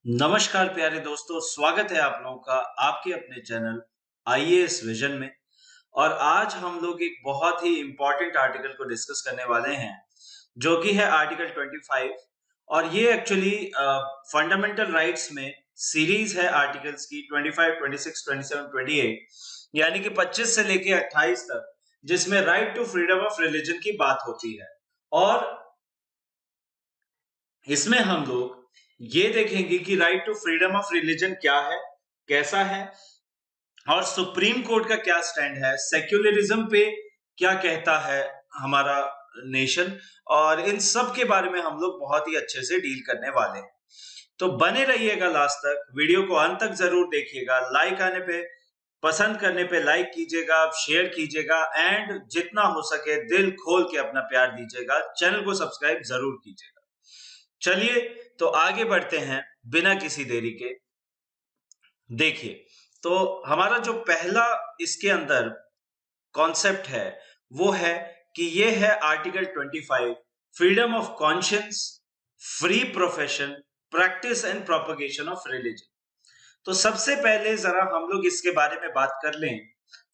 नमस्कार प्यारे दोस्तों, स्वागत है आप लोगों का आपके अपने चैनल आईएएस विजन में। और आज हम लोग एक बहुत ही इंपॉर्टेंट आर्टिकल को डिस्कस करने वाले हैं, जो कि है आर्टिकल 25। और ये एक्चुअली फंडामेंटल राइट्स में सीरीज है आर्टिकल्स की 25, 26, 27, 28, यानी कि 25 से लेके 28 तक, जिसमें right to freedom of religion की बात होती है। और इसमें हम लोग ये देखेंगे कि right to freedom of religion क्या है, कैसा है, और सुप्रीम कोर्ट का क्या स्टैंड है, सेक्युलरिज्म पे क्या कहता है हमारा नेशन। और इन सब के बारे में हम लोग बहुत ही अच्छे से डील करने वाले हैं। तो बने रहिएगा लास्ट तक, वीडियो को अंत तक जरूर देखिएगा। लाइक आने पे, पसंद करने पे लाइक कीजिएगा, आप शेयर कीजिएगा, एंड जितना हो सके दिल खोल के अपना प्यार दीजिएगा। चैनल को सब्सक्राइब जरूर कीजिएगा। चलिए तो आगे बढ़ते हैं बिना किसी देरी के। देखिए, तो हमारा जो पहला इसके अंदर कॉन्सेप्ट है वो है कि ये है article 25, freedom of conscience, free profession, practice and propagation of religion. तो सबसे पहले जरा हम लोग इसके बारे में बात कर लें।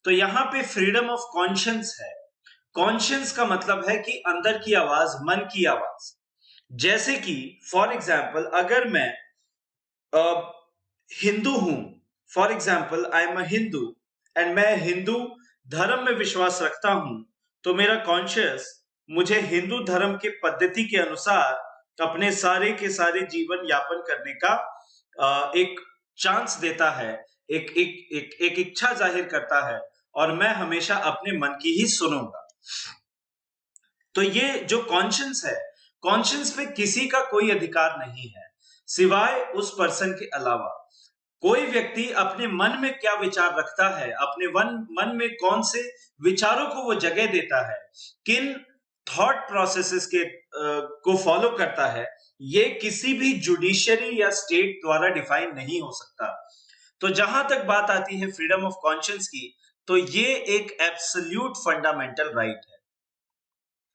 तो यहाँ पे फ्रीडम ऑफ कॉन्शियंस है। कॉन्शियंस का मतलब है कि अंदर की आवाज, मन की आवाज। जैसे कि फॉर एग्जाम्पल अगर मैं हिंदू हूं, for example I am a Hindu and मैं हिंदू धर्म में विश्वास रखता हूं, तो मेरा कॉन्शियस मुझे हिंदू धर्म के पद्धति के अनुसार अपने सारे के सारे जीवन यापन करने का एक चांस देता है, एक इच्छा जाहिर करता है, और मैं हमेशा अपने मन की ही सुनूंगा। तो ये जो कॉन्शियंस है, कॉन्शियंस पे किसी का कोई अधिकार नहीं है सिवाय उस पर्सन के अलावा। कोई व्यक्ति अपने मन में क्या विचार रखता है, अपने मन में कौन से विचारों को वो जगह देता है, किन थॉट प्रोसेसेस के को फॉलो करता है, ये किसी भी जुडिशरी या स्टेट द्वारा डिफाइन नहीं हो सकता। तो जहां तक बात आती है फ्रीडम ऑफ कॉन्शियंस की, तो ये एक एब्सोल्यूट फंडामेंटल राइट है।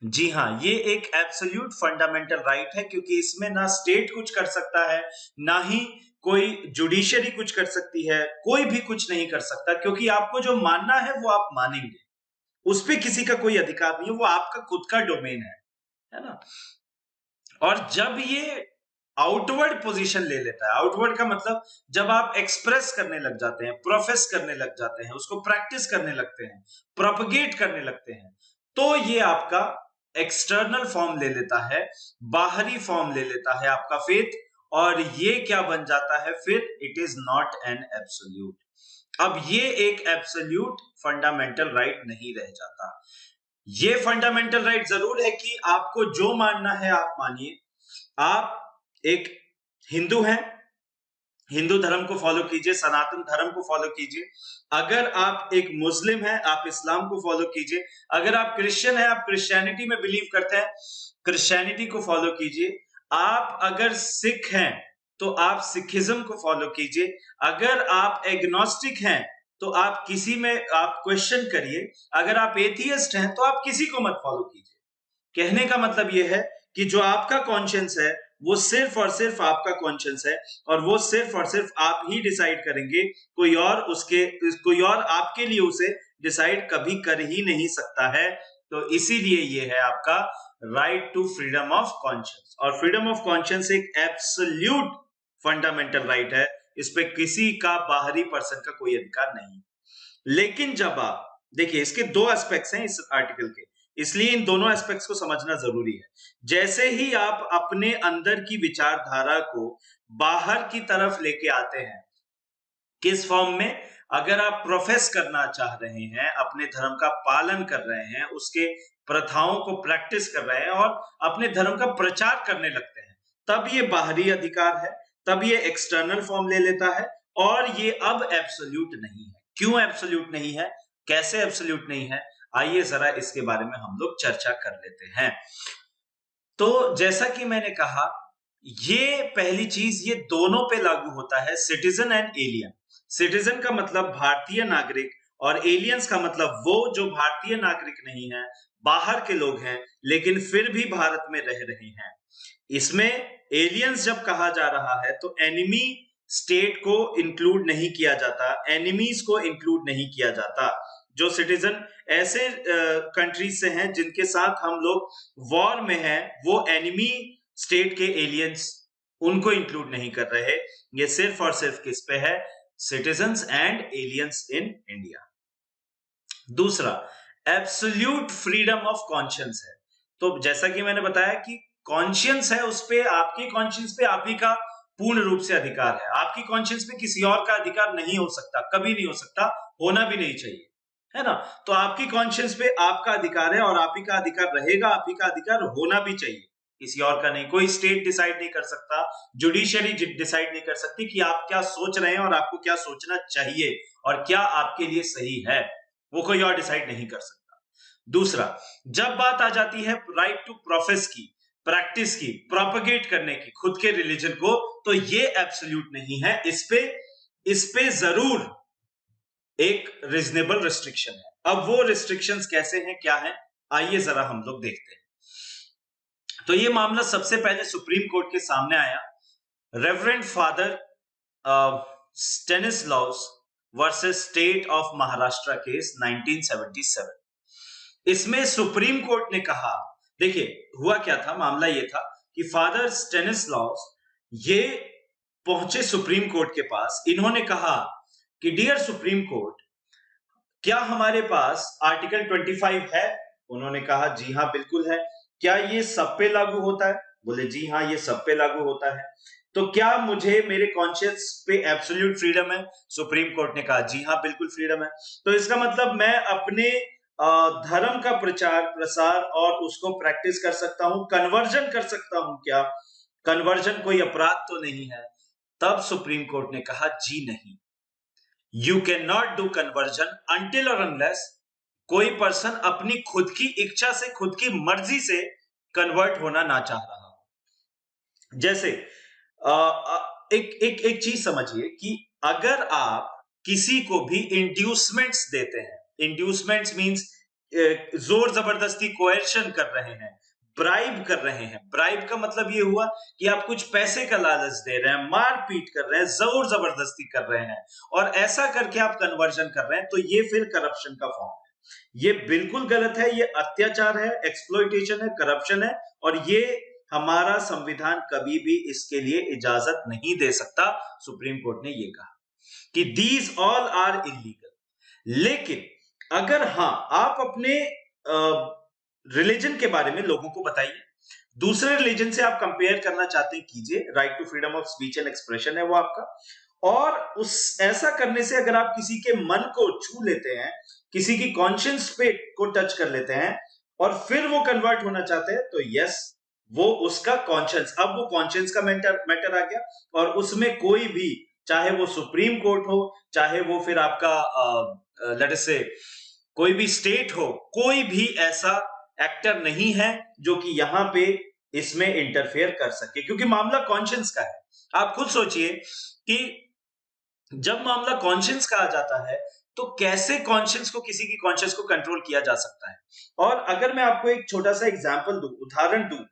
जी हाँ, ये एक एब्सोल्यूट फंडामेंटल राइट है, क्योंकि इसमें ना स्टेट कुछ कर सकता है, ना ही कोई जुडिशरी कुछ कर सकती है, कोई भी कुछ नहीं कर सकता, क्योंकि आपको जो मानना है वो आप मानेंगे। उस पे किसी का कोई अधिकार नहीं है, वो आपका खुद का डोमेन है ना। और जब ये आउटवर्ड पोजीशन ले लेता है, आउटवर्ड का मतलब जब आप एक्सप्रेस करने लग जाते हैं, प्रोफेस करने लग जाते हैं, उसको प्रैक्टिस करने लगते हैं, प्रोपगेट करने लगते हैं, तो ये आपका एक्सटर्नल फॉर्म ले लेता है, बाहरी फॉर्म ले लेता है आपका फेथ। और ये क्या बन जाता है फिर? It is not an absolute. अब ये एक एब्सोल्यूट फंडामेंटल राइट नहीं रह जाता। ये फंडामेंटल राइट जरूर है कि आपको जो मानना है आप मानिए। आप एक हिंदू हैं, हिंदू धर्म को फॉलो कीजिए, सनातन धर्म को फॉलो कीजिए। अगर आप एक मुस्लिम हैं, आप इस्लाम को फॉलो कीजिए। अगर आप क्रिश्चियन हैं, आप क्रिश्चियनिटी में बिलीव करते हैं, क्रिश्चियनिटी को फॉलो कीजिए। आप अगर सिख हैं तो आप सिखिज्म को फॉलो कीजिए। अगर आप एग्नोस्टिक हैं तो आप किसी में आप क्वेश्चन करिए। अगर आप एथियस्ट हैं तो आप किसी को मत फॉलो कीजिए। कहने का मतलब यह है कि जो आपका कॉन्शियंस है वो सिर्फ और सिर्फ आपका कॉन्शियंस है, और वो सिर्फ और सिर्फ आप ही डिसाइड करेंगे। कोई और आपके लिए उसे डिसाइड कभी कर ही नहीं सकता है। तो इसीलिए ये है आपका right to freedom of conscience. और फ्रीडम ऑफ कॉन्शियंस एक एब्सोल्यूट फंडामेंटल राइट है। इस पे किसी का बाहरी पर्सन का कोई अधिकार नहीं। लेकिन जब आप देखिए, इसके दो एस्पेक्ट्स हैं इस आर्टिकल के, इसलिए इन दोनों एस्पेक्ट्स को समझना जरूरी है। जैसे ही आप अपने अंदर की विचारधारा को बाहर की तरफ लेके आते हैं, किस फॉर्म में? अगर आप प्रोफेस करना चाह रहे हैं, अपने धर्म का पालन कर रहे हैं, उसके प्रथाओं को प्रैक्टिस कर रहे हैं और अपने धर्म का प्रचार करने लगते हैं, तब ये बाहरी अधिकार है, तब ये एक्सटर्नल फॉर्म ले लेता है, और ये अब एब्सोल्यूट नहीं है। क्यों एब्सोल्यूट नहीं है, कैसे एब्सोल्यूट नहीं है, आइए जरा इसके बारे में हम लोग चर्चा कर लेते हैं। तो जैसा कि मैंने कहा, ये पहली चीज ये दोनों पे लागू होता है, सिटीजन एंड एलियन। सिटीजन का मतलब भारतीय नागरिक, और एलियंस का मतलब वो जो भारतीय नागरिक नहीं है, बाहर के लोग हैं लेकिन फिर भी भारत में रह रहे हैं। इसमें एलियंस जब कहा जा रहा है तो एनिमी स्टेट को इंक्लूड नहीं किया जाता, एनिमीज को इंक्लूड नहीं किया जाता। जो सिटीजन ऐसे कंट्रीज से हैं जिनके साथ हम लोग वॉर में हैं, वो एनिमी स्टेट के एलियंस, उनको इंक्लूड नहीं कर रहे। ये सिर्फ और सिर्फ किस पे है? Citizens and aliens in India. दूसरा, एब्सोल्यूट फ्रीडम ऑफ कॉन्शियंस है। तो जैसा कि मैंने बताया कि कॉन्शियंस है, उस पे, आपकी कॉन्शियंस पे आप ही का पूर्ण रूप से अधिकार है। आपकी कॉन्शियंस पे किसी और का अधिकार नहीं हो सकता, कभी नहीं हो सकता, होना भी नहीं चाहिए, है ना। तो आपकी कॉन्शियंस पे आपका अधिकार है और आप ही का अधिकार रहेगा, आप ही का अधिकार होना भी चाहिए, किसी और का नहीं। कोई स्टेट डिसाइड नहीं कर सकता, जुडिशरी डिसाइड नहीं कर सकती कि आप क्या सोच रहे हैं और आपको क्या सोचना चाहिए और क्या आपके लिए सही है, वो कोई और डिसाइड नहीं कर सकता। दूसरा, जब बात आ जाती है राइट टू प्रोफेस की, प्रैक्टिस की, प्रोपगेट करने की खुद के रिलीजन को, तो ये एब्सोल्यूट नहीं है। इस पे जरूर एक रीजनेबल रिस्ट्रिक्शन है। अब वो रिस्ट्रिक्शंस कैसे हैं, क्या है, आइए जरा हम लोग देखते हैं। तो ये मामला सबसे पहले सुप्रीम कोर्ट के सामने आया, reverend father Stanislaus versus state of Maharashtra case 1977। इसमें सुप्रीम कोर्ट ने कहा, देखिए हुआ क्या था, मामला ये था कि फादर स्टेनिस्लॉस ये पहुंचे सुप्रीम कोर्ट के पास। इन्होंने कहा कि डियर सुप्रीम कोर्ट, क्या हमारे पास आर्टिकल 25 है? उन्होंने कहा जी हाँ बिल्कुल है। क्या ये सब पे लागू होता है? बोले जी हाँ ये सब पे लागू होता है। तो क्या मुझे मेरे कॉन्शियस पे एब्सोल्यूट फ्रीडम है? सुप्रीम कोर्ट ने कहा जी हाँ बिल्कुल फ्रीडम है। तो इसका मतलब मैं अपने धर्म का प्रचार प्रसार और उसको प्रैक्टिस कर सकता हूं, कन्वर्जन कर सकता हूं क्या? कन्वर्जन कोई अपराध तो नहीं है? तब सुप्रीम कोर्ट ने कहा जी नहीं, you can not do conversion until और अनलेस कोई पर्सन अपनी खुद की इच्छा से, खुद की मर्जी से कन्वर्ट होना ना चाह रहा हो। जैसे एक चीज समझिए कि अगर आप किसी को भी इंड्यूसमेंट्स देते हैं, इंड्यूसमेंट्स मींस जोर जबरदस्ती कोएर्शन कर रहे हैं, ब्राइब कर रहे हैं। ब्राइब का मतलब ये हुआ कि आप कुछ पैसे का लालच दे रहे हैं, मारपीट कर रहे हैं, जोर जबरदस्ती कर रहे हैं और ऐसा करके आप कन्वर्जन कर रहे हैं, तो ये फिर करप्शन का फॉर्म है। ये बिल्कुल गलत है, ये अत्याचार है, एक्सप्लॉइटेशन है, करप्शन है और ये हमारा संविधान कभी भी इसके लिए इजाजत नहीं दे सकता। सुप्रीम कोर्ट ने ये कहा कि दीज ऑल आर इलीगल। लेकिन अगर हाँ आप अपने रिलीजन के बारे में लोगों को बताइए, दूसरे रिलीजन से आप कंपेयर करना चाहते हैं कीजिए, right to freedom of speech and expression है वो आपका। और उस ऐसा करने से अगर आप किसी के मन को छू लेते हैं, किसी की कॉन्शियंस पे को टच कर लेते हैं और फिर वो कन्वर्ट होना चाहते हैं, तो यस वो उसका कॉन्शियंस, अब वो कॉन्शियंस का मैटर आ गया और उसमें कोई भी, चाहे वो सुप्रीम कोर्ट हो, चाहे वो फिर आपका लेट अस से कोई भी स्टेट हो, कोई भी ऐसा एक्टर नहीं है जो कि यहां पे इसमें इंटरफेयर कर सके, क्योंकि मामला कॉन्शियंस का है। आप खुद सोचिए कि जब मामला कॉन्शियंस का आ जाता है तो कैसे कॉन्शियंस को, किसी की कॉन्शियंस को कंट्रोल किया जा सकता है। और अगर मैं आपको एक छोटा सा एग्जांपल दूं, उदाहरण दूं,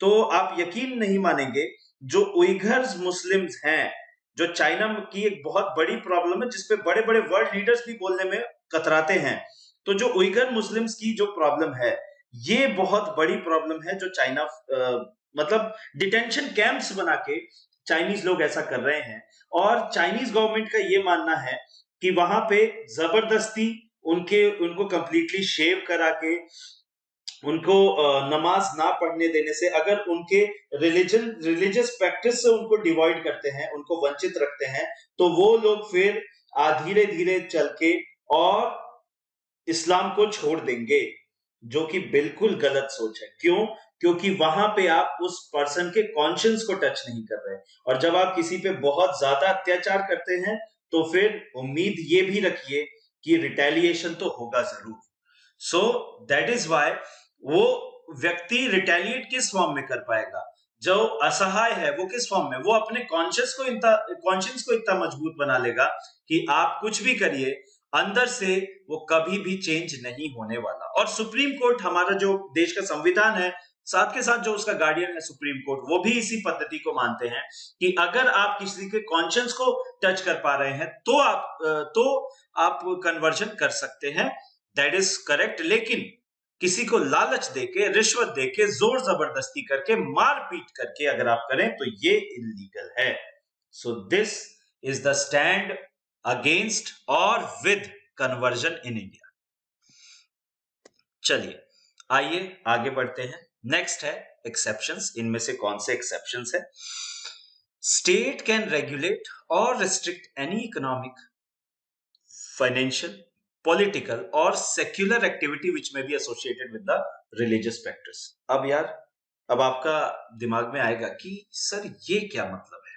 तो आप यकीन नहीं मानेंगे, जो उइघर्स मुस्लिम्स हैं, जो चाइना की एक बहुत बड़ी प्रॉब्लम है जिसपे बड़े बड़े वर्ल्ड लीडर्स भी बोलने में कतराते हैं, तो जो उइघर मुस्लिम्स की जो प्रॉब्लम है, ये बहुत बड़ी प्रॉब्लम है जो चाइना मतलब डिटेंशन कैंप्स बना के चाइनीज लोग ऐसा कर रहे हैं। और चाइनीज गवर्नमेंट का ये मानना है कि वहां पे जबरदस्ती उनको कंप्लीटली शेव करा के, उनको नमाज ना पढ़ने देने से, अगर उनके रिलीजियस प्रैक्टिस से उनको डिवाइड करते हैं, उनको वंचित रखते हैं, तो वो लोग फिर धीरे धीरे चल के और इस्लाम को छोड़ देंगे, जो कि बिल्कुल गलत सोच है। क्यों? क्योंकि वहां पे आप उस पर्सन के कॉन्शियंस को टच नहीं कर रहे, और जब आप किसी पे बहुत ज्यादा अत्याचार करते हैं तो फिर उम्मीद ये भी रखिए कि रिटेलिएशन तो होगा जरूर। सो दैट इज वाई वो व्यक्ति रिटेलिएट किस फॉर्म में कर पाएगा? जो असहाय है वो किस फॉर्म में? वो अपने कॉन्शियंस को इतना मजबूत बना लेगा कि आप कुछ भी करिए, अंदर से वो कभी भी चेंज नहीं होने वाला। और सुप्रीम कोर्ट, हमारा जो देश का संविधान है, साथ के साथ जो उसका गार्डियन है सुप्रीम कोर्ट, वो भी इसी पद्धति को मानते हैं कि अगर आप किसी के कॉन्शियंस को टच कर पा रहे हैं तो आप कन्वर्जन कर सकते हैं, दैट इज करेक्ट। लेकिन किसी को लालच देके, रिश्वत देके, जोर जबरदस्ती करके, मार पीट करके अगर आप करें तो ये इलीगल है। So this is the stand against और विद कन्वर्जन इन इंडिया। चलिए आइए आगे बढ़ते हैं। नेक्स्ट है एक्सेप्शंस। इनमें से कौन से एक्सेप्शंस है? स्टेट कैन रेगुलेट और restrict any economic, financial, political और सेक्युलर एक्टिविटी विच में be associated with the religious practice. अब यार, अब आपका दिमाग में आएगा कि सर ये क्या मतलब है,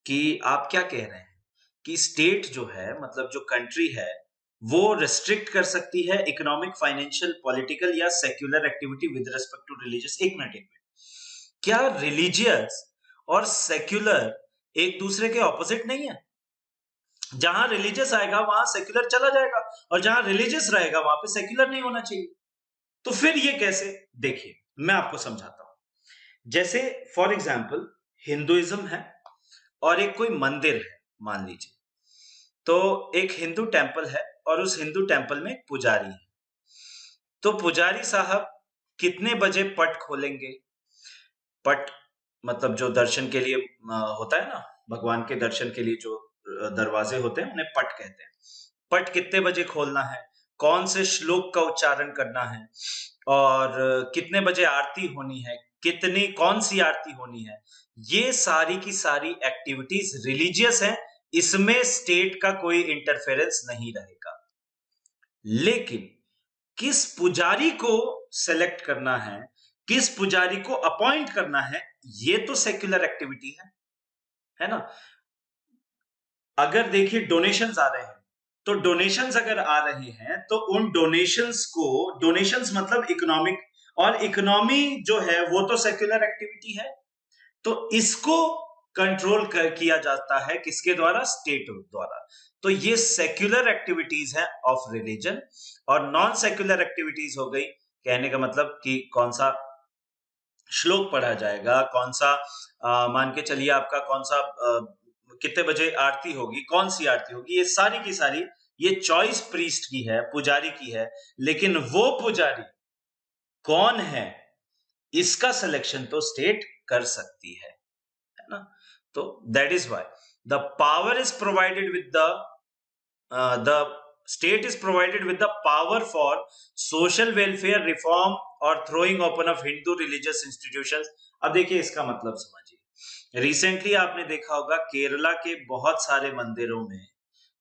कि आप क्या कह रहे हैं कि स्टेट जो है, मतलब जो कंट्री है, वो रिस्ट्रिक्ट कर सकती है इकोनॉमिक, फाइनेंशियल, पॉलिटिकल या secular activity with respect to religious. एक मिनट, क्या रिलीजियस और सेक्युलर एक दूसरे के ऑपोजिट नहीं है? जहां रिलीजियस आएगा वहां सेक्युलर चला जाएगा, और जहां रिलीजियस रहेगा वहां पे सेक्युलर नहीं होना चाहिए। तो फिर ये कैसे? देखिए मैं आपको समझाता हूं। जैसे फॉर एग्जाम्पल हिंदुइज्म है और एक कोई मंदिर है, मान लीजिए। तो एक हिंदू टेंपल है और उस हिंदू टेंपल में एक पुजारी है। तो पुजारी साहब कितने बजे पट खोलेंगे? पट मतलब जो दर्शन के लिए होता है ना, भगवान के दर्शन के लिए जो दरवाजे होते हैं उन्हें पट कहते हैं। पट कितने बजे खोलना है, कौन से श्लोक का उच्चारण करना है, और कितने बजे आरती होनी है, कितनी कौन सी आरती होनी है, ये सारी की सारी एक्टिविटीज रिलीजियस हैं, इसमें स्टेट का कोई इंटरफेरेंस नहीं रहेगा। लेकिन किस पुजारी को सेलेक्ट करना है, किस पुजारी को अपॉइंट करना है, ये तो सेक्युलर एक्टिविटी है ना। अगर देखिए डोनेशंस आ रहे हैं, तो डोनेशंस अगर आ रहे हैं तो उन डोनेशंस को, डोनेशंस मतलब इकोनॉमिक, और इकोनॉमी जो है वो तो सेक्युलर एक्टिविटी है। तो इसको कंट्रोल किया जाता है किसके द्वारा? स्टेट द्वारा। तो ये सेक्युलर एक्टिविटीज है ऑफ रिलीजन, और नॉन सेक्युलर एक्टिविटीज हो गई, कहने का मतलब कि कौन सा श्लोक पढ़ा जाएगा, कौन सा मान के चलिए आपका कौन सा कितने बजे आरती होगी, कौन सी आरती होगी, ये सारी की सारी ये चॉइस प्रीस्ट की है, पुजारी की है। लेकिन वो पुजारी कौन है, इसका सिलेक्शन तो स्टेट कर सकती है ना। तो that is why the power is provided with the state is provided with the power for social welfare, reform और throwing open of Hindu religious institutions. अब देखिए इसका मतलब समझिए, रिसेंटली आपने देखा होगा केरला के बहुत सारे मंदिरों में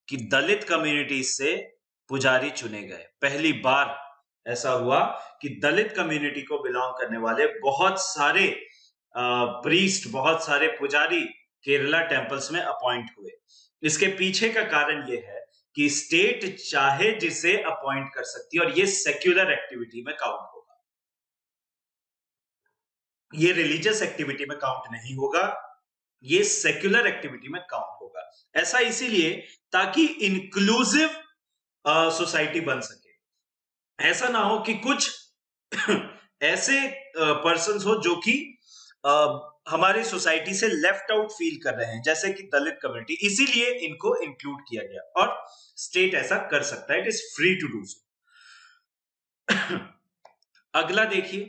कि दलित कम्युनिटीज से पुजारी चुने गए। पहली बार ऐसा हुआ कि दलित कम्युनिटी को बिलोंग करने वाले बहुत सारे प्रीस्ट, बहुत सारे पुजारी केरला टेम्पल्स में अपॉइंट हुए। इसके पीछे का कारण यह है कि स्टेट चाहे जिसे अपॉइंट कर सकती है, और ये सेक्युलर एक्टिविटी में काउंट होगा, ये रिलीजियस एक्टिविटी में काउंट नहीं होगा, ये सेक्युलर एक्टिविटी में काउंट होगा। ऐसा इसीलिए ताकि इंक्लूसिव सोसाइटी बन सके। ऐसा ना हो कि कुछ ऐसे पर्संस हो जो कि हमारे सोसाइटी से लेफ्ट आउट फील कर रहे हैं, जैसे कि दलित कम्युनिटी, इसीलिए इनको इंक्लूड किया गया, और स्टेट ऐसा कर सकता है, it is free to do so. अगला देखिए,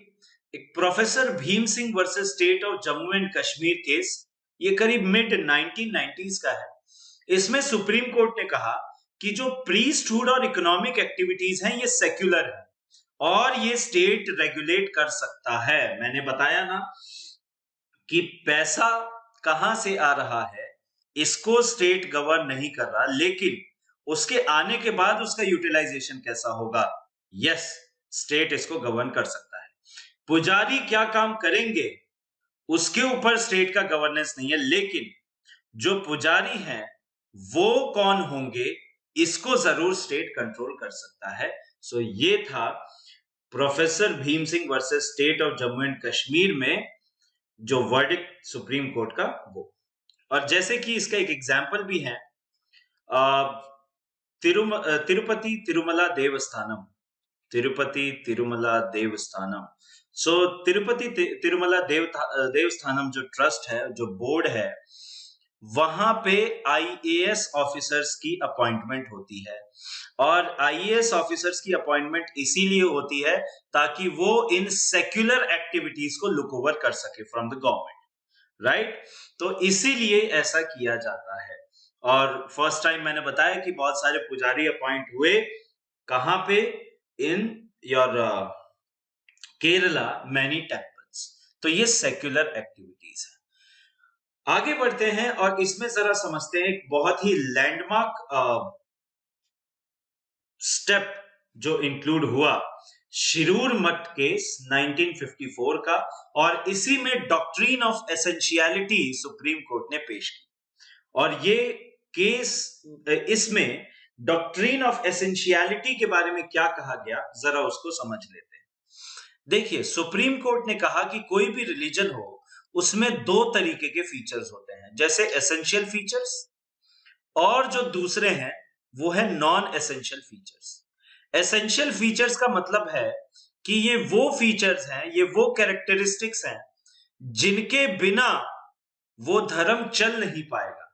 एक professor Bhim Singh versus state of Jammu and Kashmir case, ये करीब मिड 1990s का है। इसमें सुप्रीम कोर्ट ने कहा कि जो प्रीस्टहुड और इकोनॉमिक एक्टिविटीज हैं ये सेक्युलर है और ये स्टेट रेगुलेट कर सकता है। मैंने बताया ना कि पैसा कहां से आ रहा है इसको स्टेट गवर्न नहीं कर रहा, लेकिन उसके आने के बाद उसका यूटिलाइजेशन कैसा होगा, यस, स्टेट इसको गवर्न कर सकता है। पुजारी क्या काम करेंगे उसके ऊपर स्टेट का गवर्नेंस नहीं है, लेकिन जो पुजारी हैं वो कौन होंगे इसको जरूर स्टेट कंट्रोल कर सकता है। सो ये था professor Bhim Singh versus state of Jammu and Kashmir में जो वर्डिक्ट सुप्रीम कोर्ट का वो। और जैसे कि इसका एक एग्जाम्पल भी है, तिरुपति तिरुमला देवस्थानम, तिरुपति तिरुमला देवस्थानम। सो तिरुपति तिरुमला देवस्थानम जो ट्रस्ट है, जो बोर्ड है, वहां पे आईएएस ऑफिसर्स की अपॉइंटमेंट होती है। और आईएएस ऑफिसर्स की अपॉइंटमेंट इसीलिए होती है ताकि वो इन सेक्युलर एक्टिविटीज को लुक ओवर कर सके फ्रॉम द गवर्नमेंट, राइट। तो इसीलिए ऐसा किया जाता है। और फर्स्ट टाइम मैंने बताया कि बहुत सारे पुजारी अपॉइंट हुए, कहां पे, in your Kerala many temples. तो ये सेक्युलर एक्टिविटीज है। आगे बढ़ते हैं और इसमें जरा समझते हैं एक बहुत ही लैंडमार्क स्टेप जो इंक्लूड हुआ शिरूर मठ केस 1954 का, और इसी में doctrine of essentiality supreme court ने पेश की। और ये केस, इसमें डॉक्ट्रीन ऑफ एसेंशियलिटी के बारे में क्या कहा गया, जरा उसको समझ लेते हैं। देखिए, सुप्रीम कोर्ट ने कहा कि कोई भी रिलीजन हो उसमें दो तरीके के फीचर्स होते हैं, जैसे एसेंशियल फीचर्स और जो दूसरे हैं वो है non essential features. Essential features का मतलब है कि ये वो फीचर्स हैं, ये वो कैरेक्टरिस्टिक्स हैं जिनके बिना वो धर्म चल नहीं पाएगा।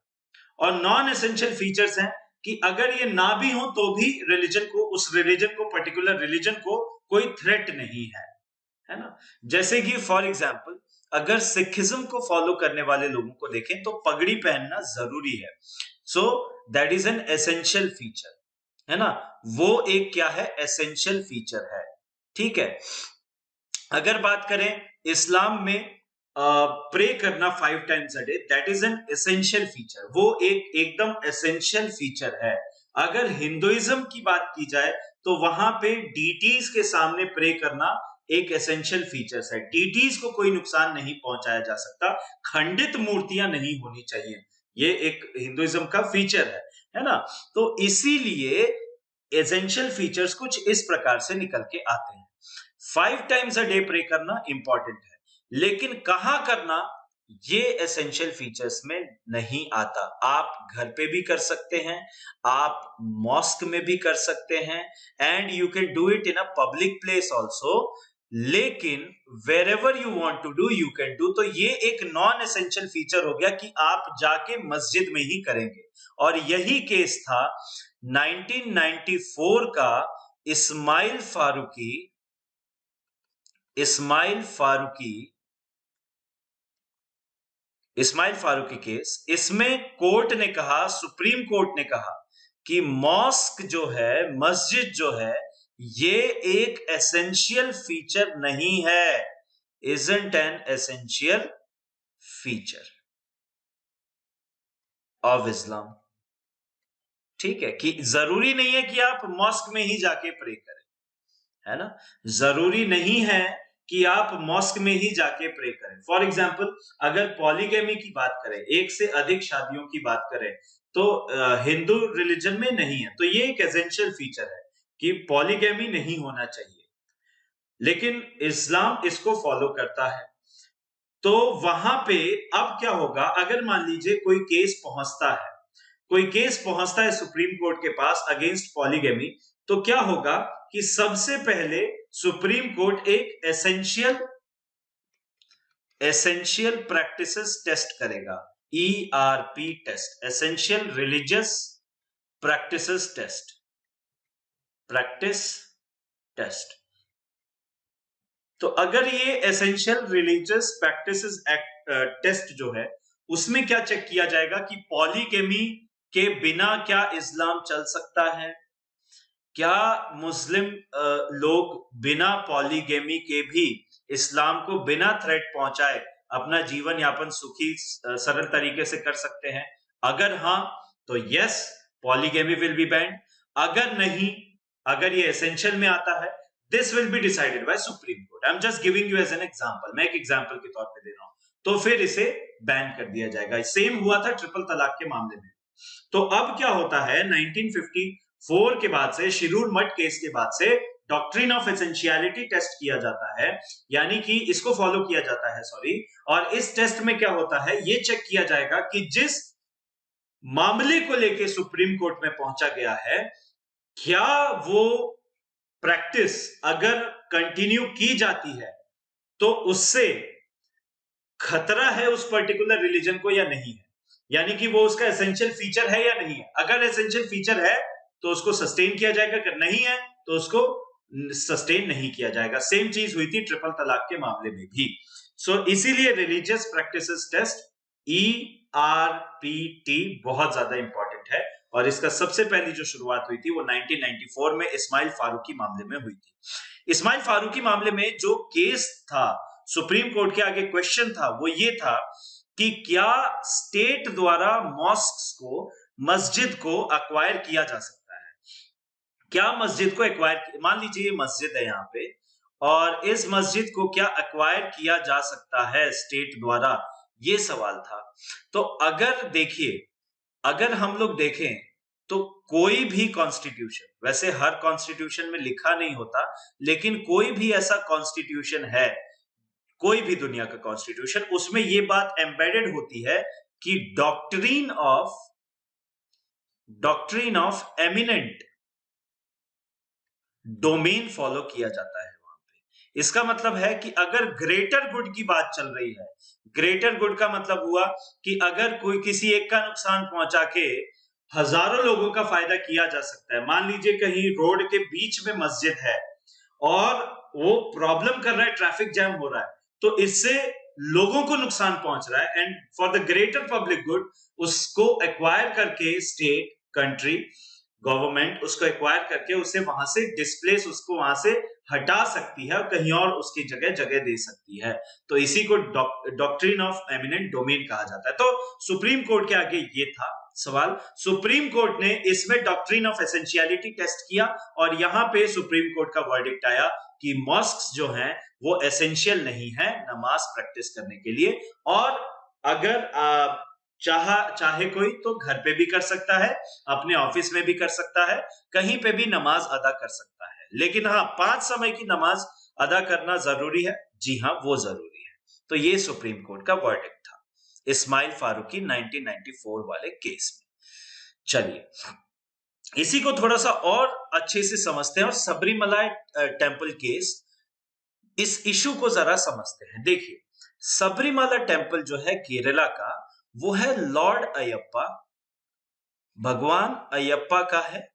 और नॉन एसेंशियल फीचर्स हैं कि अगर ये ना भी हो तो भी रिलीजन को, उस रिलीजन को, पर्टिकुलर रिलीजन को कोई थ्रेट नहीं है ना। जैसे कि फॉर एग्जांपल अगर सिखिज्म को फॉलो करने वाले लोगों को देखें तो पगड़ी पहनना जरूरी है। So that is an essential feature, है ना। वो एक क्या है, एसेंशियल फीचर है, ठीक है। अगर बात करें इस्लाम में प्रे करना 5 times a day, that is an essential feature, वो एक एकदम एसेंशियल फीचर है। अगर हिंदुइज्म की बात की जाए तो वहां पे डीटीज के सामने प्रे करना एक एसेंशियल फीचर्स है। डीटीज को कोई नुकसान नहीं पहुंचाया जा सकता, खंडित मूर्तियां नहीं होनी चाहिए, ये एक हिंदुइज्म का फीचर है ना। तो इसीलिए एसेंशियल फीचर्स कुछ इस प्रकार से निकल के आते हैं। 5 टाइम्स अ डे प्रे करना इंपॉर्टेंट है, लेकिन कहां करना ये एसेंशियल फीचर्स में नहीं आता। आप घर पे भी कर सकते हैं, आप मॉस्क में भी कर सकते हैं, and you can do it in a public place also, लेकिन wherever you want to do you can do. तो ये एक नॉन एसेंशियल फीचर हो गया कि आप जाके मस्जिद में ही करेंगे। और यही केस था 1994 का इस्माइल फारूकी केस। इसमें कोर्ट ने कहा, सुप्रीम कोर्ट ने कहा कि मॉस्क जो है, मस्जिद जो है, ये एक एसेंशियल फीचर नहीं है, isn't an essential feature of Islam, ठीक है। कि जरूरी नहीं है कि आप मॉस्क में ही जाके प्रे करें, है ना। जरूरी नहीं है कि आप मॉस्क में ही जाके प्रे करें। फॉर एग्जाम्पल अगर पॉलीगैमी की बात करें, एक से अधिक शादियों की बात करें, तो हिंदू रिलीजन में नहीं है, तो ये एक एसेंशियल फीचर है कि पॉलीगैमी नहीं होना चाहिए, लेकिन इस्लाम इसको फॉलो करता है। तो वहां पे अब क्या होगा, अगर मान लीजिए कोई केस पहुंचता है सुप्रीम कोर्ट के पास अगेंस्ट पॉलीगैमी, तो क्या होगा कि सबसे पहले सुप्रीम कोर्ट एक एसेंशियल प्रैक्टिसेस टेस्ट करेगा, ERP test, essential religious practices test. तो अगर ये एसेंशियल रिलीजियस प्रैक्टिसेस टेस्ट जो है, उसमें क्या चेक किया जाएगा कि पॉलीगैमी के बिना क्या इस्लाम चल सकता है, क्या मुस्लिम लोग बिना पॉलीगैमी के भी इस्लाम को बिना थ्रेट पहुंचाए अपना जीवन यापन सुखी सरल तरीके से कर सकते हैं। अगर हाँ तो yes, polygamy will be banned. अगर नहीं, अगर ये एसेंशियल में आता है, this will be decided by Supreme Court. I am just giving you as an example, मैं एक एग्जांपल के तौर पे दे रहा हूं। तो फिर इसे बैन कर दिया जाएगा। सेम हुआ था ट्रिपल तलाक के मामले में। तो अब क्या होता है, 1954 के बाद से, शिरूर मठ केस के बाद से डॉक्ट्रिन ऑफ एसेंशियलिटी टेस्ट किया जाता है, यानी कि इसको फॉलो किया जाता है, सॉरी। और इस टेस्ट में क्या होता है, ये चेक किया जाएगा कि जिस मामले को लेके सुप्रीम कोर्ट में पहुंचा गया है, क्या वो प्रैक्टिस अगर कंटिन्यू की जाती है तो उससे खतरा है उस पर्टिकुलर रिलीजन को या नहीं है, यानी कि वो उसका एसेंशियल फीचर है या नहीं है। अगर एसेंशियल फीचर है तो उसको सस्टेन किया जाएगा, अगर नहीं है तो उसको सस्टेन नहीं किया जाएगा। सेम चीज हुई थी ट्रिपल तलाक के मामले में भी। सो इसीलिए रिलीजियस प्रैक्टिसेस टेस्ट ERPT बहुत ज्यादा इंपॉर्टेंट है, और इसका सबसे पहली जो शुरुआत हुई थी वो 1994 में इस्माइल फारूकी मामले में हुई थी। इस्माइल फारूकी मामले में जो केस था, सुप्रीम कोर्ट के आगे क्वेश्चन था, वो ये था कि क्या स्टेट द्वारा मॉस्क्स को, मस्जिद को अक्वायर किया जा सकता है? क्या मस्जिद को एक्वायर, मान लीजिए ये मस्जिद है यहाँ पे, और इस मस्जिद को क्या एक्वायर किया जा सकता है स्टेट द्वारा, ये सवाल था। तो अगर देखिए, अगर हम लोग देखें तो कोई भी कॉन्स्टिट्यूशन, वैसे हर कॉन्स्टिट्यूशन में लिखा नहीं होता, लेकिन कोई भी ऐसा कॉन्स्टिट्यूशन है, कोई भी दुनिया का कॉन्स्टिट्यूशन, उसमें ये बात एम्बेडेड होती है कि doctrine of eminent domain follow किया जाता है वहां पे। इसका मतलब है कि अगर ग्रेटर गुड की बात चल रही है, ग्रेटर गुड का मतलब हुआ कि अगर कोई किसी एक का नुकसान पहुंचा के हजारों लोगों का फायदा किया जा सकता है। मान लीजिए कहीं रोड के बीच में मस्जिद है और वो प्रॉब्लम कर रहा है, ट्रैफिक जैम हो रहा है, तो इससे लोगों को नुकसान पहुंच रहा है, and for the greater public good उसको एक्वायर करके स्टेट, कंट्री, गवर्नमेंट उसको एक्वायर करके उसे वहां से डिस्प्लेस, उसको वहां से हटा सकती है और कहीं और उसकी जगह दे सकती है। तो इसी को डॉक्ट्रिन ऑफ एमिनेंट डोमेन कहा जाता है। तो सुप्रीम कोर्ट के आगे ये था सवाल। सुप्रीम कोर्ट ने इसमें डॉक्ट्रिन ऑफ एसेंशियलिटी टेस्ट किया, और यहां पे सुप्रीम कोर्ट का वर्डिक्ट आया कि मॉस्क्स जो हैं वो एसेंशियल नहीं है नमाज प्रैक्टिस करने के लिए, और अगर चाहे कोई तो घर पे भी कर सकता है, अपने ऑफिस में भी कर सकता है, कहीं पे भी नमाज अदा कर सकता है, लेकिन हाँ 5 समय की नमाज अदा करना जरूरी है। जी हाँ, वो जरूरी है। तो ये सुप्रीम कोर्ट का वर्डिक्ट था इस्माइल फारूकी 1994 वाले केस में। चलिए इसी को थोड़ा सा और अच्छे से समझते हैं, और सबरीमलाई टेम्पल केस, इस इशू को जरा समझते हैं। देखिए, सबरीमला टेम्पल जो है केरला का, वो है लॉर्ड अयप्पा, भगवान अयप्पा का है,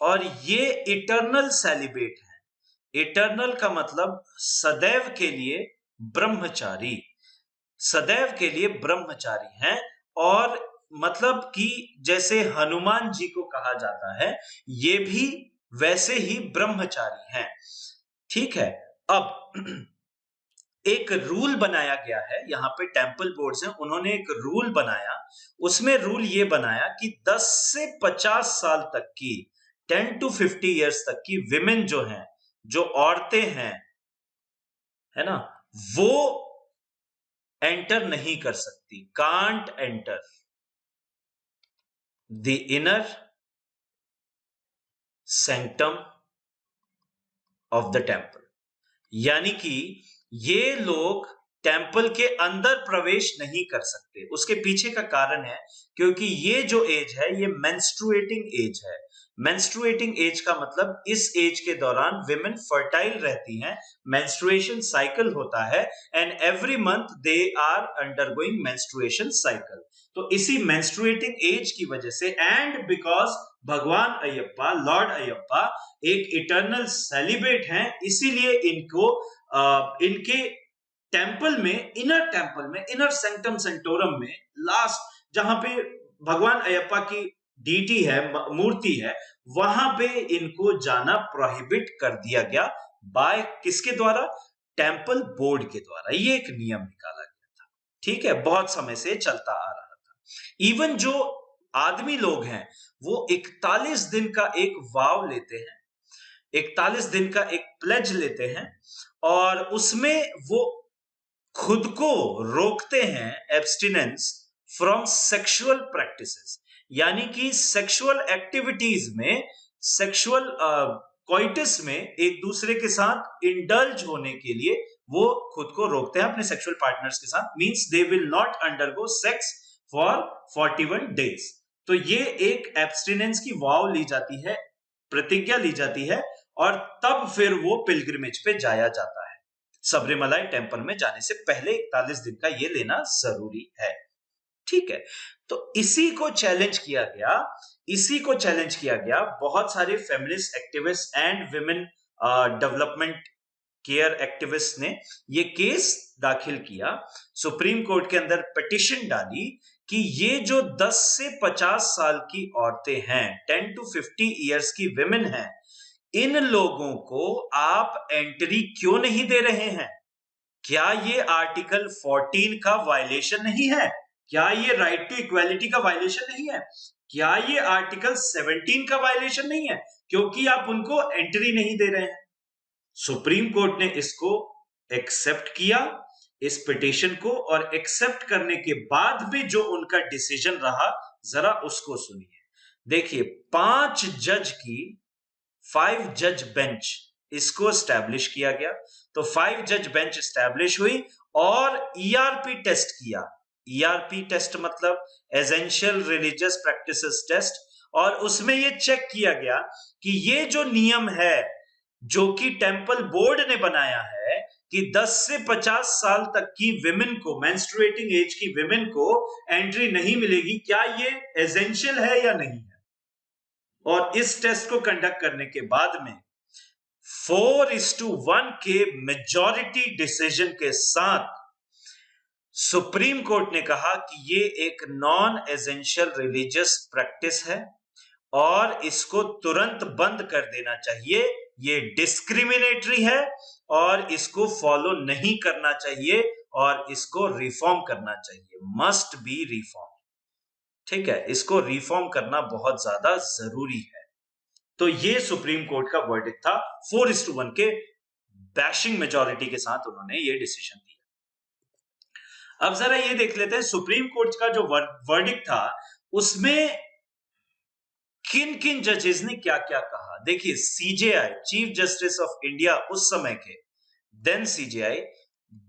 और ये इटर्नल सेलिब्रेट है। इटर्नल का मतलब सदैव के लिए ब्रह्मचारी, सदैव के लिए ब्रह्मचारी हैं, और मतलब कि जैसे हनुमान जी को कहा जाता है, ये भी वैसे ही ब्रह्मचारी हैं। ठीक है। अब एक रूल बनाया गया है, यहाँ पे टेम्पल बोर्ड्स हैं, उन्होंने एक रूल बनाया, उसमें रूल ये बनाया कि 10 से 50 साल तक की, 10 to 50 इयर्स तक की विमेन जो हैं, जो औरतें हैं, है ना, वो एंटर नहीं कर सकती, can't enter the inner sanctum of the temple. यानी कि ये लोग टेम्पल के अंदर प्रवेश नहीं कर सकते। उसके पीछे का कारण है क्योंकि ये जो एज है ये मेंस्ट्रुएटिंग एज है। मेंस्ट्रुएटिंग एज का मतलब इस एज के दौरान विमेन फर्टाइल रहती हैं, मेंस्ट्रुएशन साइकिल होता है, and every month they are undergoing menstruation cycle. तो इसी मेंस्ट्रुएटिंग एज की वजह से, एंड बिकॉज भगवान अयप्पा, लॉर्ड अयप्पा एक इटर्नल सेलिब्रेट हैं, इसीलिए इनको इनके टेम्पल में, इनर सेंक्टम सेंटोरम में, लास्ट जहां पे भगवान अयप्पा की डीटी है, मूर्ति है, वहां पे इनको जाना प्रोहिबिट कर दिया गया बाय किसके द्वारा? टेम्पल बोर्ड के द्वारा। ये एक नियम निकाला गया था। ठीक है, बहुत समय से चलता आ रहा था। इवन जो आदमी लोग हैं वो 41 दिन का एक वाव लेते हैं, 41 दिन का एक प्लेज लेते हैं, और उसमें वो खुद को रोकते हैं एब्स्टिनेंस फ्रॉम सेक्सुअल प्रैक्टिसेस, यानी कि सेक्सुअल एक्टिविटीज में, सेक्सुअल कोइटस में एक दूसरे के साथ इंडल्ज होने के लिए वो खुद को रोकते हैं अपने सेक्सुअल पार्टनर्स के साथ। Means they will not undergo sex for 41 days. तो ये एक एब्स्टिनेंस की वाव ली जाती है, प्रतिज्ञा ली जाती है, और तब फिर वो पिलग्रिमेज पे जाया जाता है। सबरीमलाई टेम्पल में जाने से पहले 41 दिन का ये लेना जरूरी है। ठीक है, तो इसी को चैलेंज किया गया बहुत सारे feminist activist and women development care activist ने ये केस दाखिल किया, सुप्रीम कोर्ट के अंदर पिटीशन डाली कि ये जो 10 से 50 साल की औरतें हैं, 10 to 50 इयर्स की विमेन हैं, इन लोगों को आप एंट्री क्यों नहीं दे रहे हैं? क्या ये आर्टिकल 14 का वायलेशन नहीं है? क्या ये राइट टू इक्वालिटी का वायलेशन नहीं है? क्या ये आर्टिकल 17 का वायलेशन नहीं है? क्योंकि आप उनको एंट्री नहीं दे रहे हैं। सुप्रीम कोर्ट ने इसको एक्सेप्ट किया, इस पिटीशन को, और एक्सेप्ट करने के बाद भी जो उनका डिसीजन रहा, जरा उसको सुनिए। देखिए, 5 जज बेंच इसको एस्टैब्लिश किया गया। तो 5 जज बेंच एस्टैब्लिश हुई और ईआरपी टेस्ट किया। ईआरपी टेस्ट मतलब एसेंशियल रिलीजियस प्रैक्टिसेस टेस्ट, और उसमें यह चेक किया गया कि ये जो नियम है जो कि टेम्पल बोर्ड ने बनाया है कि 10 से 50 साल तक की विमेन को, मेंस्ट्रुएटिंग एज की विमेन को एंट्री नहीं मिलेगी, क्या ये एसेंशियल है या नहीं है? और इस टेस्ट को कंडक्ट करने के बाद में 4:1 के मेजॉरिटी डिसीजन के साथ सुप्रीम कोर्ट ने कहा कि ये एक नॉन एसेंशियल रिलीजियस प्रैक्टिस है और इसको तुरंत बंद कर देना चाहिए। ये डिस्क्रिमिनेटरी है और इसको फॉलो नहीं करना चाहिए और इसको रिफॉर्म करना चाहिए, मस्ट बी रिफॉर्म। ठीक है, इसको रिफॉर्म करना बहुत ज्यादा जरूरी है। तो ये सुप्रीम कोर्ट का वर्डिक्ट था, 4:1 के बैशिंग मेजॉरिटी के साथ उन्होंने ये डिसीजन दिया। अब जरा ये देख लेते हैं सुप्रीम कोर्ट का जो वर्डिक्ट था उसमें किन किन जजेस ने क्या क्या कहा। देखिए, CJI, chief justice of India उस समय के, देन सीजेआई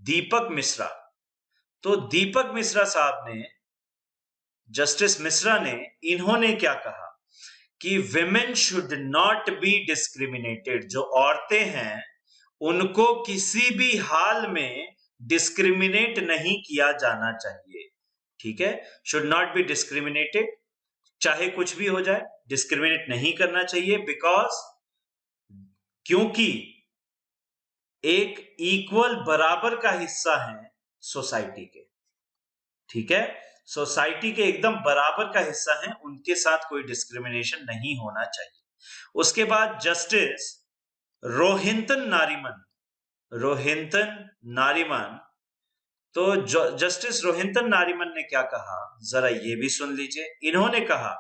दीपक मिश्रा। तो दीपक मिश्रा साहब ने, जस्टिस मिश्रा ने, इन्होंने क्या कहा कि women should not be discriminated. जो औरतें हैं उनको किसी भी हाल में डिस्क्रिमिनेट नहीं किया जाना चाहिए। ठीक है, शुड नॉट बी डिस्क्रिमिनेटेड, चाहे कुछ भी हो जाए डिस्क्रिमिनेट नहीं करना चाहिए, क्योंकि एक इक्वल, बराबर का हिस्सा है सोसाइटी के। ठीक है, सोसाइटी के एकदम बराबर का हिस्सा है, उनके साथ कोई डिस्क्रिमिनेशन नहीं होना चाहिए। उसके बाद जस्टिस रोहिंटन नारीमन, तो जस्टिस रोहिंटन नारीमन ने क्या कहा, जरा ये भी सुन लीजिए। इन्होंने कहा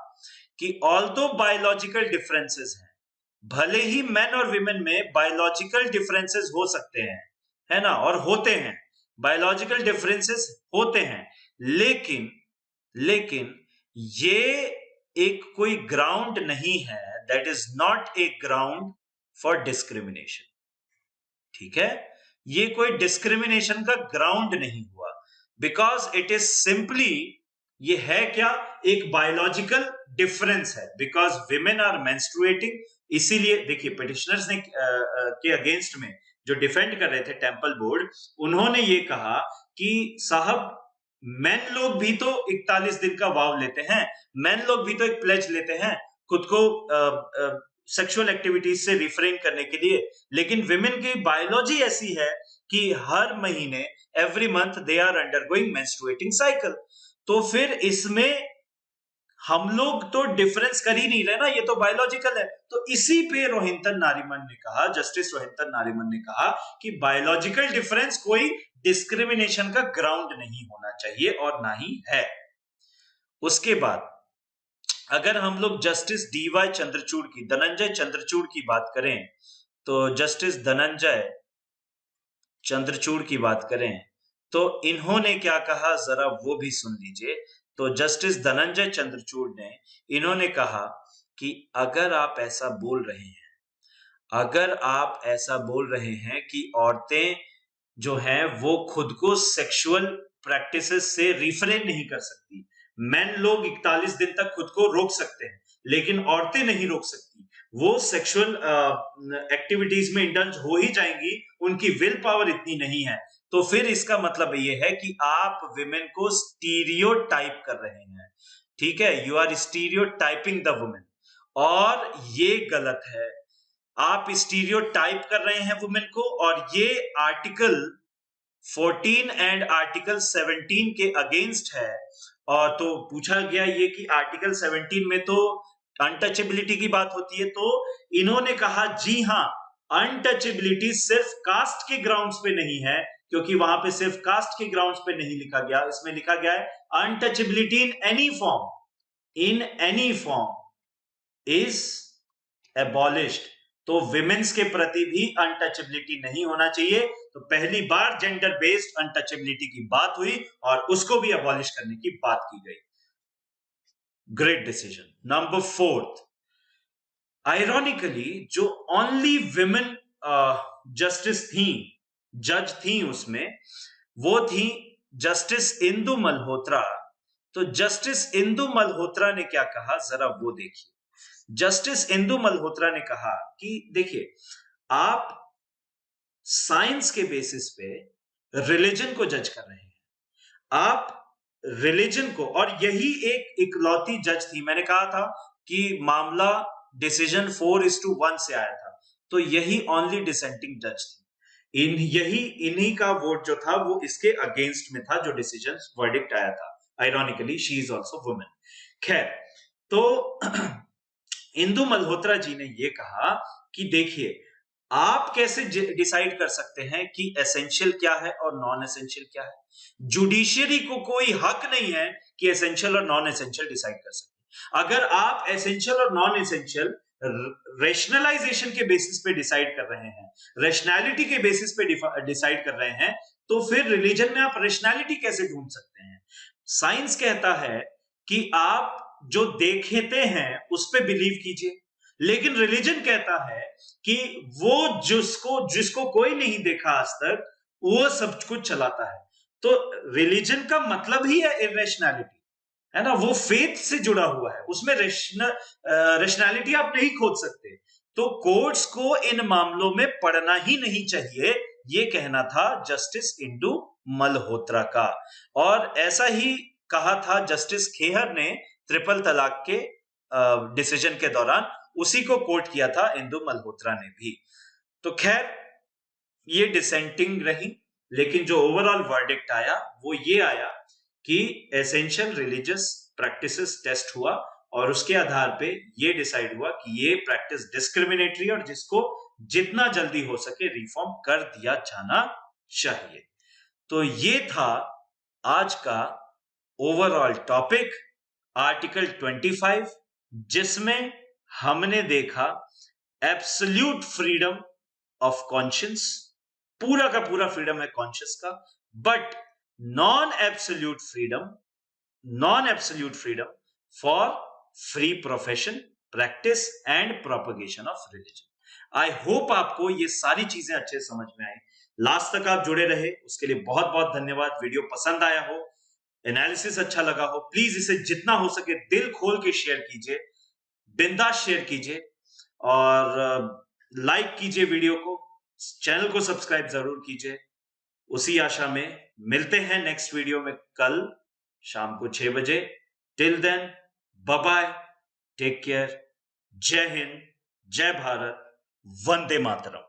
कि ऑल्दो बायोलॉजिकल डिफरेंसेस हैं, भले ही मेन और विमेन में बायोलॉजिकल डिफरेंसेस हो सकते हैं, है ना, और होते हैं, बायोलॉजिकल डिफरेंसेस होते हैं, लेकिन ये एक कोई ग्राउंड नहीं है, that is not a ground for discrimination. ठीक है, ये कोई डिस्क्रिमिनेशन का ग्राउंड नहीं हुआ, बिकॉज इट इज सिंपली, ये है क्या, एक बायोलॉजिकल डिफरेंस है, बिकॉज विमेन आर मेंस्ट्रुएटिंग। इसीलिए देखिए, पिटिशनर्स ने के अगेंस्ट में जो डिफेंड कर रहे थे टेम्पल बोर्ड, उन्होंने ये कहा कि साहब, मेन लोग भी तो 41 दिन का वाव लेते हैं, मेन लोग भी तो एक प्लेज लेते हैं खुद को सेक्सुअल एक्टिविटीज से रिफ्रेन करने के लिए, लेकिन विमेन की बायोलॉजी ऐसी है कि हर महीने, every month they are undergoing menstruating cycle. तो फिर इसमें हम लोग तो डिफरेंस कर ही नहीं रहे ना, ये तो बायोलॉजिकल है। तो इसी पे रोहिंटन नारीमन ने कहा, जस्टिस रोहिंटन नारीमन ने कहा कि बायोलॉजिकल डिफरेंस कोई डिस्क्रिमिनेशन का ग्राउंड नहीं होना चाहिए और ना ही है। उसके बाद अगर हम लोग जस्टिस डीवाई चंद्रचूड़ की, धनंजय चंद्रचूड़ की बात करें, तो जस्टिस धनंजय चंद्रचूड़ की बात करें तो इन्होंने क्या कहा, जरा वो भी सुन लीजिए। तो जस्टिस धनंजय चंद्रचूड़ ने, इन्होंने कहा कि अगर आप ऐसा बोल रहे हैं कि औरतें जो हैं वो खुद को सेक्सुअल प्रैक्टिसेस से रिफ्रेन नहीं कर सकती, मेन लोग 41 दिन तक खुद को रोक सकते हैं लेकिन औरतें नहीं रोक सकती, वो सेक्सुअल एक्टिविटीज में इंडल्ज हो ही जाएंगी उनकी विल पावर इतनी नहीं है, तो फिर इसका मतलब ये है कि आप विमेन को स्टीरियोटाइप कर रहे हैं। ठीक है, you are stereotyping the women, और ये गलत है। आप स्टीरियोटाइप कर रहे हैं वुमेन को, और ये आर्टिकल 14 एंड आर्टिकल 17 के अगेंस्ट है। और तो पूछा गया ये कि आर्टिकल 17 में तो अनटचेबिलिटी की बात होती है, तो इन्होंने कहा जी हाँ, अनटचेबिलिटी सिर्फ कास्ट के ग्राउंड्स पे नहीं है, क्योंकि वहां पे सिर्फ कास्ट के ग्राउंड्स पे नहीं लिखा गया, इसमें लिखा गया है untouchability in any form is abolished. तो विमेन्स के प्रति भी अनटचेबिलिटी नहीं होना चाहिए। तो पहली बार जेंडर बेस्ड अनटचेबिलिटी की बात हुई और उसको भी अबॉलिश करने की बात की गई। Great decision. नंबर 4, आयरॉनिकली जो ओनली विमेन जस्टिस थी, जज थी उसमें, वो थी जस्टिस इंदु मल्होत्रा। तो जस्टिस इंदु मल्होत्रा ने क्या कहा, जरा वो देखिए। जस्टिस इंदु मल्होत्रा ने कहा कि देखिए, आप साइंस के बेसिस पे रिलीजन को जज कर रहे हैं, आप रिलीजन को, और यही एक इकलौती जज थी। मैंने कहा था कि मामला डिसीजन 4:1 से आया था, तो यही ओनली डिसेंटिंग जज थी। इन्हीं का वोट जो था वो इसके अगेंस्ट में था, जो डिसीजन वर्डिक्ट आया था। Ironically she is also women. खैर, तो इंदु मल्होत्रा जी ने ये कहा कि देखिए, आप कैसे डिसाइड कर सकते हैं कि एसेंशियल क्या है और नॉन एसेंशियल क्या है। जुडिशियरी को कोई हक नहीं है कि एसेंशियल और नॉन एसेंशियल डिसाइड कर सके। अगर आप एसेंशियल और नॉन एसेंशियल रेशनलाइजेशन के बेसिस पे डिसाइड कर रहे हैं, रेशनैलिटी के बेसिस पे डिसाइड कर रहे हैं, तो फिर रिलीजन में आप रेशनैलिटी कैसे ढूंढ सकते हैं। साइंस कहता है कि आप जो देखते हैं उस पर बिलीव कीजिए, लेकिन रिलीजन कहता है कि वो जिसको कोई नहीं देखा आज तक, वो सब कुछ चलाता है। तो रिलीजन का मतलब ही है इरेशनैलिटी, है ना, वो फेथ से जुड़ा हुआ है, उसमें रेशनैलिटी आप नहीं खोज सकते। तो कोर्ट्स को इन मामलों में पढ़ना ही नहीं चाहिए, ये कहना था जस्टिस इंदु मल्होत्रा का। और ऐसा ही कहा था जस्टिस खेहर ने ट्रिपल तलाक के डिसीजन के दौरान, उसी को कोट किया था इंदु मल्होत्रा ने भी। तो खैर, ये डिसेंटिंग रही, लेकिन जो ओवरऑल वर्डिक्ट आया वो ये आया कि एसेंशियल रिलीजियस प्रैक्टिसेस टेस्ट हुआ, और उसके आधार पे ये डिसाइड हुआ कि ये प्रैक्टिस डिस्क्रिमिनेटरी, और जिसको जितना जल्दी हो सके रिफॉर्म कर दिया जाना चाहिए। तो ये था आज का ओवरऑल टॉपिक, आर्टिकल 25, जिसमें हमने देखा एब्सोल्यूट फ्रीडम ऑफ कॉन्शियंस, पूरा का पूरा फ्रीडम है कॉन्शियस का, but non absolute freedom for free profession, practice and propagation of religion. I hope आपको ये सारी चीजें अच्छे समझ में आई। लास्ट तक आप जुड़े रहे, उसके लिए बहुत बहुत धन्यवाद। वीडियो पसंद आया हो, एनालिसिस अच्छा लगा हो, प्लीज इसे जितना हो सके दिल खोल के शेयर कीजिए, बिंदास शेयर कीजिए, और लाइक कीजिए वीडियो को, चैनल को सब्सक्राइब जरूर कीजिए। उसी आशा में मिलते हैं नेक्स्ट वीडियो में कल शाम को 6 बजे। Till then, bye bye, take care, जय हिंद, जय भारत, वंदे मातरम।